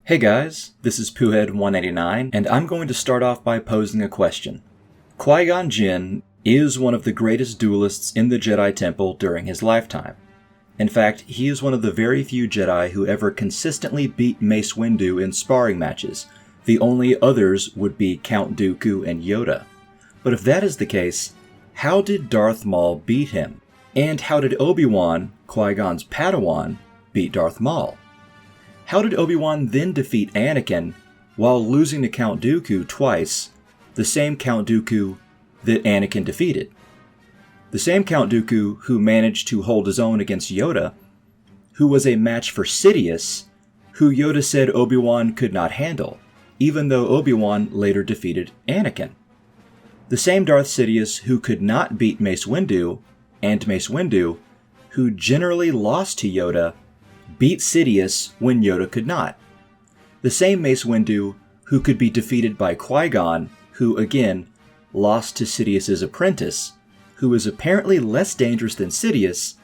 Hey guys, this is Poohead189, and I'm going to start off by posing a question. Qui-Gon Jinn is one of the greatest duelists in the Jedi Temple during his lifetime. In fact, he is one of the very few Jedi who ever consistently beat Mace Windu in sparring matches. The only others would be Count Dooku and Yoda. But if that is the case, how did Darth Maul beat him? And how did ObiWan, Qui-Gon's Padawan, beat Darth Maul? How did ObiWan then defeat Anakin while losing to Count Dooku twice, the same Count Dooku that Anakin defeated? The same Count Dooku who managed to hold his own against Yoda, who was a match for Sidious, who Yoda said Obi-Wan could not handle, even though Obi-Wan later defeated Anakin. The same Darth Sidious who could not beat Mace Windu, and Mace Windu, who generally lost to Yoda, beat Sidious when Yoda could not. The same Mace Windu who could be defeated by Qui-Gon, who again lost to Sidious's apprentice, who is apparently less dangerous than Sidious,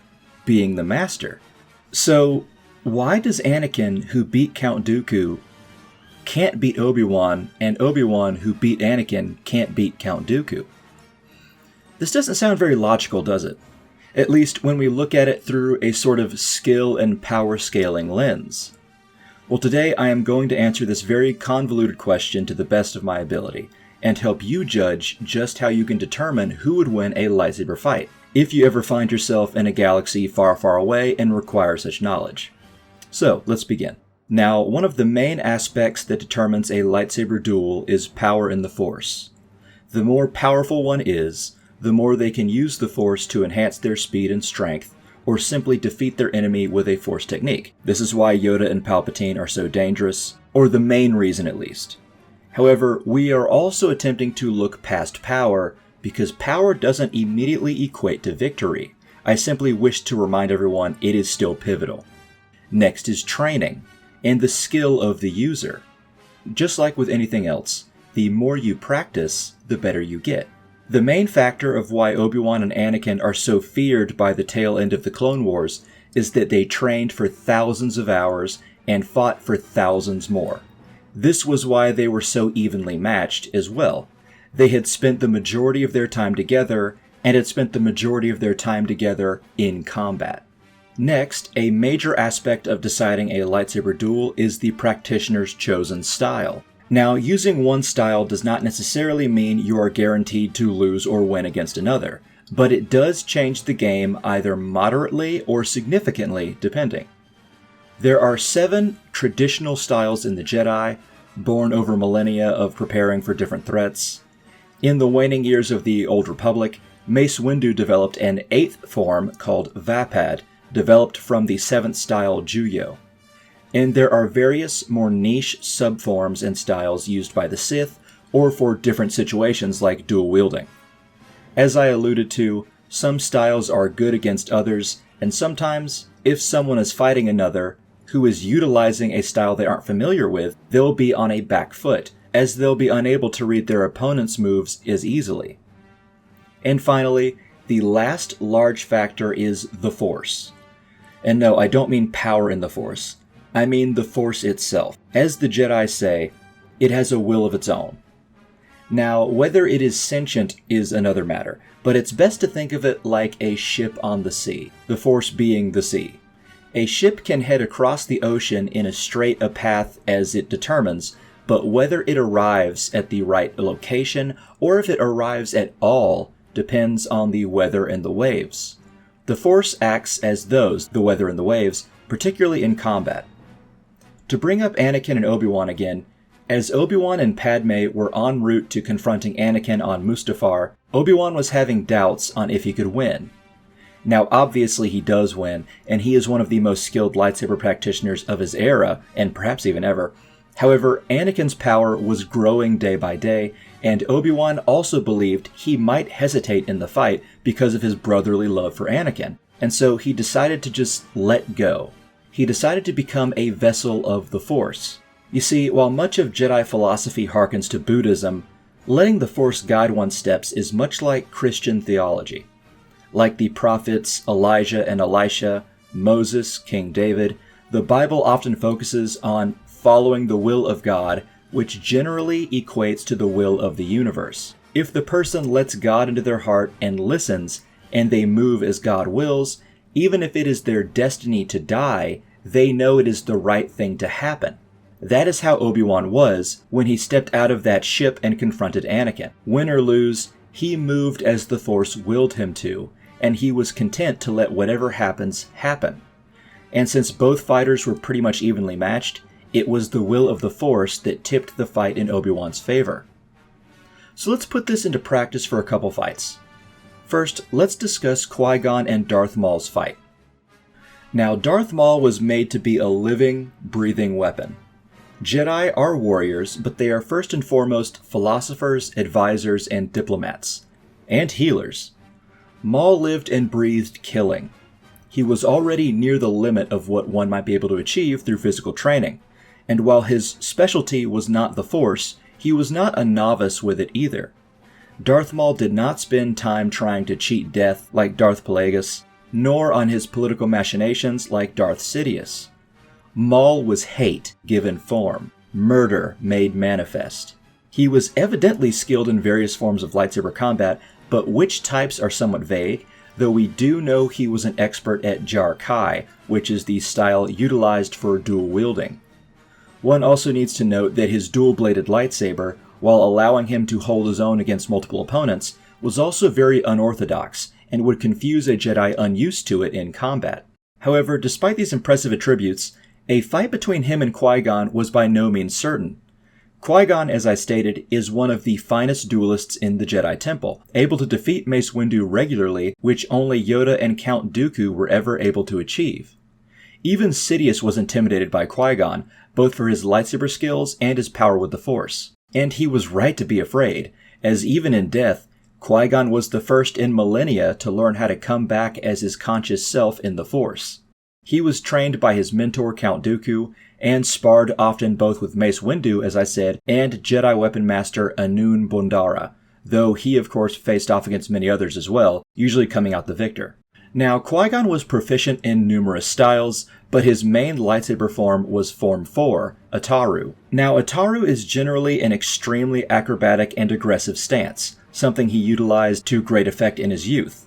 being the Master. So, why does Anakin, who beat Count Dooku, can't beat Obi-Wan, and Obi-Wan, who beat Anakin, can't beat Count Dooku? This doesn't sound very logical, does it? At least when we look at it through a sort of skill and power scaling lens. Well, today I am going to answer this very convoluted question to the best of my ability, and help you judge just how you can determine who would win a lightsaber fight, if you ever find yourself in a galaxy far, far away and require such knowledge. So, let's begin. Now, one of the main aspects that determines a lightsaber duel is power in the Force. The more powerful one is, the more they can use the Force to enhance their speed and strength, or simply defeat their enemy with a Force technique. This is why Yoda and Palpatine are so dangerous, or the main reason at least. However, we are also attempting to look past power, because power doesn't immediately equate to victory. I simply wish to remind everyone it is still pivotal. Next is training, and the skill of the user. Just like with anything else, the more you practice, the better you get. The main factor of why Obi-Wan and Anakin are so feared by the tail end of the Clone Wars is that they trained for thousands of hours and fought for thousands more. This was why they were so evenly matched as well. They had spent the majority of their time together, and had spent the majority of their time together in combat. Next, a major aspect of deciding a lightsaber duel is the practitioner's chosen style. Now, using one style does not necessarily mean you are guaranteed to lose or win against another, but it does change the game either moderately or significantly, depending. There are 7 traditional styles in the Jedi, born over millennia of preparing for different threats. In the waning years of the Old Republic, Mace Windu developed an 8th form called Vapad, developed from the 7th style Juyo. And there are various more niche subforms and styles used by the Sith, or for different situations like dual wielding. As I alluded to, some styles are good against others, and sometimes, if someone is fighting another who is utilizing a style they aren't familiar with, they'll be on a back foot, as they'll be unable to read their opponent's moves as easily. And finally, the last large factor is the Force. And no, I don't mean power in the Force. I mean the Force itself. As the Jedi say, it has a will of its own. Now, whether it is sentient is another matter, but it's best to think of it like a ship on the sea, the Force being the sea. A ship can head across the ocean in as straight a path as it determines, but whether it arrives at the right location, or if it arrives at all, depends on the weather and the waves. The Force acts as those, the weather and the waves, particularly in combat. To bring up Anakin and Obi-Wan again, as Obi-Wan and Padme were en route to confronting Anakin on Mustafar, Obi-Wan was having doubts on if he could win. Now obviously he does win, and he is one of the most skilled lightsaber practitioners of his era, and perhaps even ever. However, Anakin's power was growing day by day, and Obi-Wan also believed he might hesitate in the fight because of his brotherly love for Anakin, and so he decided to just let go. He decided to become a vessel of the Force. You see, while much of Jedi philosophy harkens to Buddhism, letting the Force guide one's steps is much like Christian theology. Like the prophets Elijah and Elisha, Moses, King David, the Bible often focuses on following the will of God, which generally equates to the will of the universe. If the person lets God into their heart and listens, and they move as God wills, even if it is their destiny to die, they know it is the right thing to happen. That is how ObiWan was when he stepped out of that ship and confronted Anakin. Win or lose, he moved as the Force willed him to, and he was content to let whatever happens happen. And since both fighters were pretty much evenly matched, it was the will of the Force that tipped the fight in ObiWan's favor. So let's put this into practice for a couple fights. First, let's discuss QuiGon and Darth Maul's fight. Now, Darth Maul was made to be a living, breathing weapon. Jedi are warriors, but they are first and foremost philosophers, advisors, and diplomats. And healers. Maul lived and breathed killing. He was already near the limit of what one might be able to achieve through physical training, and while his specialty was not the Force, he was not a novice with it either. Darth Maul did not spend time trying to cheat death like Darth Plagueis, nor on his political machinations like Darth Sidious. Maul was hate given form, murder made manifest. He was evidently skilled in various forms of lightsaber combat, but which types are somewhat vague, though we do know he was an expert at Jar Kai, which is the style utilized for dual wielding. One also needs to note that his dual-bladed lightsaber, while allowing him to hold his own against multiple opponents, was also very unorthodox, and would confuse a Jedi unused to it in combat. However, despite these impressive attributes, a fight between him and QuiGon was by no means certain. QuiGon, as I stated, is one of the finest duelists in the Jedi Temple, able to defeat Mace Windu regularly, which only Yoda and Count Dooku were ever able to achieve. Even Sidious was intimidated by QuiGon, both for his lightsaber skills and his power with the Force. And he was right to be afraid, as even in death, QuiGon was the first in millennia to learn how to come back as his conscious self in the Force. He was trained by his mentor Count Dooku, and sparred often both with Mace Windu, as I said, and Jedi Weapon Master Anun Bondara, though he of course faced off against many others as well, usually coming out the victor. Now, QuiGon was proficient in numerous styles, but his main lightsaber form was Form 4, Ataru. Now, Ataru is generally an extremely acrobatic and aggressive stance, something he utilized to great effect in his youth.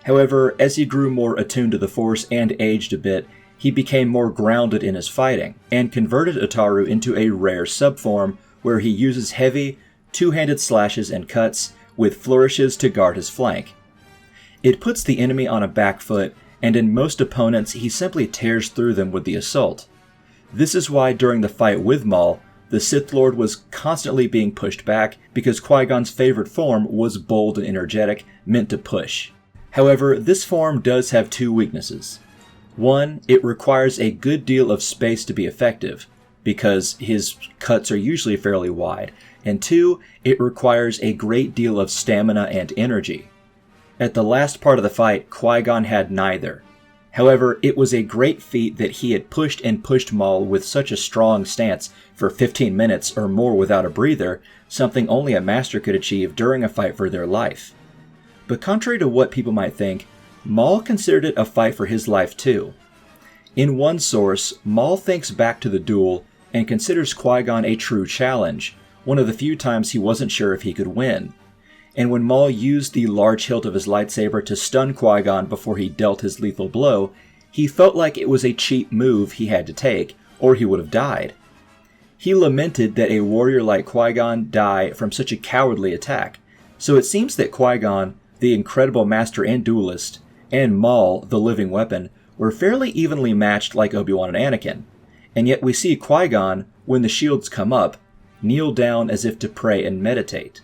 However, as he grew more attuned to the Force and aged a bit, he became more grounded in his fighting, and converted Ataru into a rare subform where he uses heavy, two-handed slashes and cuts with flourishes to guard his flank. It puts the enemy on a back foot, and in most opponents he simply tears through them with the assault. This is why during the fight with Maul, the Sith Lord was constantly being pushed back because Qui-Gon's favorite form was bold and energetic, meant to push. However, this form does have two weaknesses. One, it requires a good deal of space to be effective, because his cuts are usually fairly wide, and two, it requires a great deal of stamina and energy. At the last part of the fight, Qui-Gon had neither. However, it was a great feat that he had pushed and pushed Maul with such a strong stance for 15 minutes or more without a breather, something only a master could achieve during a fight for their life. But contrary to what people might think, Maul considered it a fight for his life too. In one source, Maul thinks back to the duel and considers Qui-Gon a true challenge, one of the few times he wasn't sure if he could win. And when Maul used the large hilt of his lightsaber to stun Qui-Gon before he dealt his lethal blow, he felt like it was a cheap move he had to take, or he would have died. He lamented that a warrior like Qui-Gon die from such a cowardly attack, so it seems that Qui-Gon, the incredible master and duelist, and Maul, the living weapon, were fairly evenly matched like Obi-Wan and Anakin, and yet we see Qui-Gon, when the shields come up, kneel down as if to pray and meditate.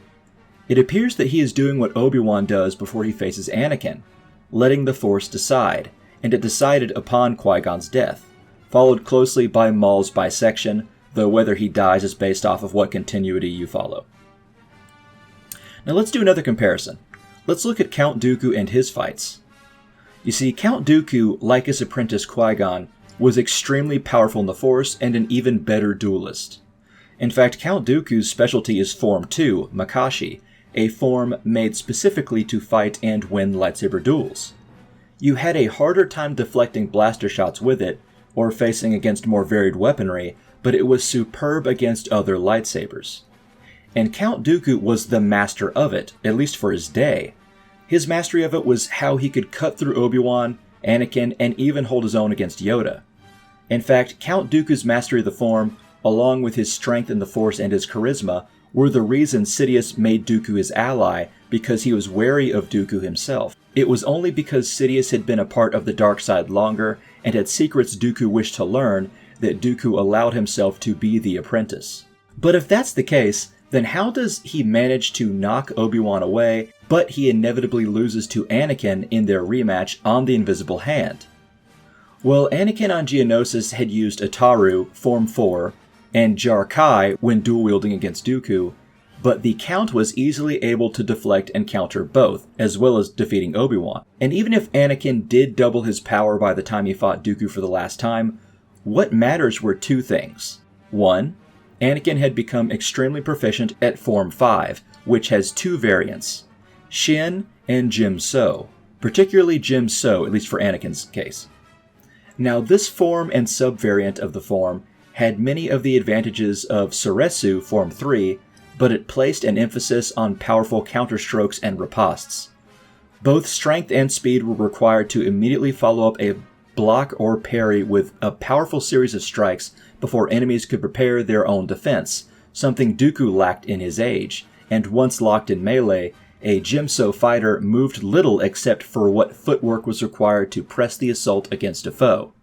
It appears that he is doing what Obi-Wan does before he faces Anakin, letting the Force decide, and it decided upon Qui-Gon's death, followed closely by Maul's bisection, though whether he dies is based off of what continuity you follow. Now let's do another comparison. Let's look at Count Dooku and his fights. You see, Count Dooku, like his apprentice Qui-Gon, was extremely powerful in the Force and an even better duelist. In fact, Count Dooku's specialty is Form 2, Makashi, a form made specifically to fight and win lightsaber duels. You had a harder time deflecting blaster shots with it, or facing against more varied weaponry, but it was superb against other lightsabers. And Count Dooku was the master of it, at least for his day. His mastery of it was how he could cut through Obi-Wan, Anakin, and even hold his own against Yoda. In fact, Count Dooku's mastery of the form, along with his strength in the Force and his charisma, were the reason Sidious made Dooku his ally, because he was wary of Dooku himself. It was only because Sidious had been a part of the dark side longer and had secrets Dooku wished to learn that Dooku allowed himself to be the apprentice. But if that's the case, then how does he manage to knock Obi-Wan away, but he inevitably loses to Anakin in their rematch on the Invisible Hand? Well, Anakin on Geonosis had used Ataru, Form 4, and Jar-Kai when dual-wielding against Dooku, but the Count was easily able to deflect and counter both, as well as defeating Obi-Wan. And even if Anakin did double his power by the time he fought Dooku for the last time, what matters were two things. One, Anakin had become extremely proficient at Form 5, which has two variants, Shin and Jim So, particularly Jim So, at least for Anakin's case. Now, this form and subvariant of the form had many of the advantages of Soresu Form 3, but it placed an emphasis on powerful counterstrokes and ripostes. Both strength and speed were required to immediately follow up a block or parry with a powerful series of strikes before enemies could prepare their own defense, something Dooku lacked in his age, and once locked in melee, a Jimso fighter moved little except for what footwork was required to press the assault against a foe.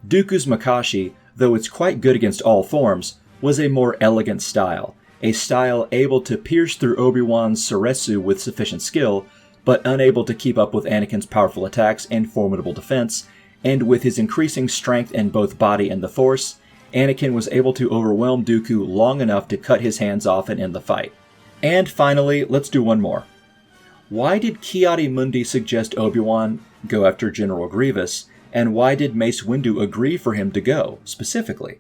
Dooku's Makashi, though it's quite good against all forms, was a more elegant style, a style able to pierce through Obi-Wan's Soresu with sufficient skill, but unable to keep up with Anakin's powerful attacks and formidable defense, and with his increasing strength in both body and the Force, Anakin was able to overwhelm Dooku long enough to cut his hands off and end the fight. And finally, let's do one more. Why did Ki-Adi-Mundi suggest Obi-Wan go after General Grievous, and why did Mace Windu agree for him to go, specifically?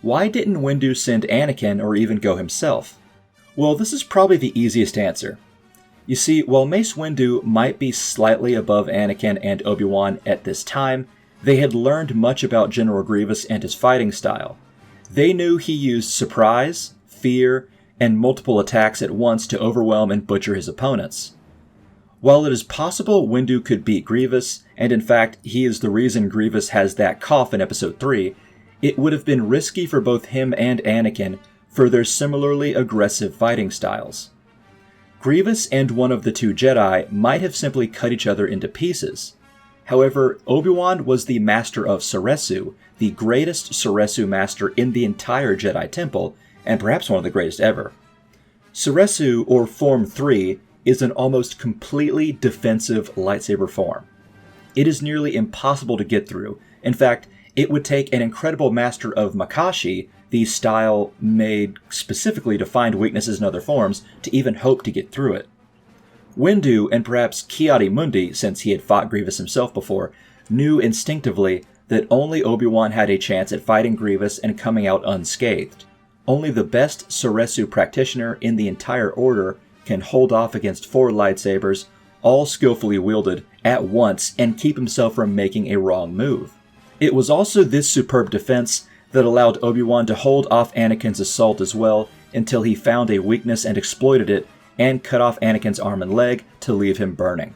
Why didn't Windu send Anakin or even go himself? Well, this is probably the easiest answer. You see, while Mace Windu might be slightly above Anakin and Obi-Wan at this time, they had learned much about General Grievous and his fighting style. They knew he used surprise, fear, and multiple attacks at once to overwhelm and butcher his opponents. While it is possible Windu could beat Grievous, and in fact he is the reason Grievous has that cough in Episode 3, it would have been risky for both him and Anakin for their similarly aggressive fighting styles. Grievous and one of the two Jedi might have simply cut each other into pieces. However, Obi-Wan was the master of Soresu, the greatest Soresu master in the entire Jedi Temple, and perhaps one of the greatest ever. Soresu, or Form 3, is an almost completely defensive lightsaber form. It is nearly impossible to get through. In fact, it would take an incredible master of Makashi, the style made specifically to find weaknesses in other forms, to even hope to get through it. Windu, and perhaps Ki-Adi-Mundi, since he had fought Grievous himself before, knew instinctively that only Obi-Wan had a chance at fighting Grievous and coming out unscathed. Only the best Soresu practitioner in the entire Order can hold off against 4 lightsabers, all skillfully wielded, at once and keep himself from making a wrong move. It was also this superb defense that allowed Obi-Wan to hold off Anakin's assault as well until he found a weakness and exploited it, and cut off Anakin's arm and leg to leave him burning.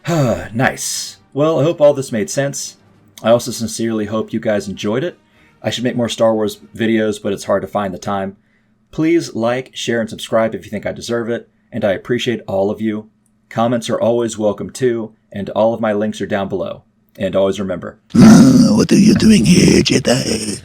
Nice. Well, I hope all this made sense. I also sincerely hope you guys enjoyed it. I should make more Star Wars videos, but it's hard to find the time. Please like, share, and subscribe if you think I deserve it, and I appreciate all of you. Comments are always welcome too, and all of my links are down below. And always remember, What are you doing here, Jedi?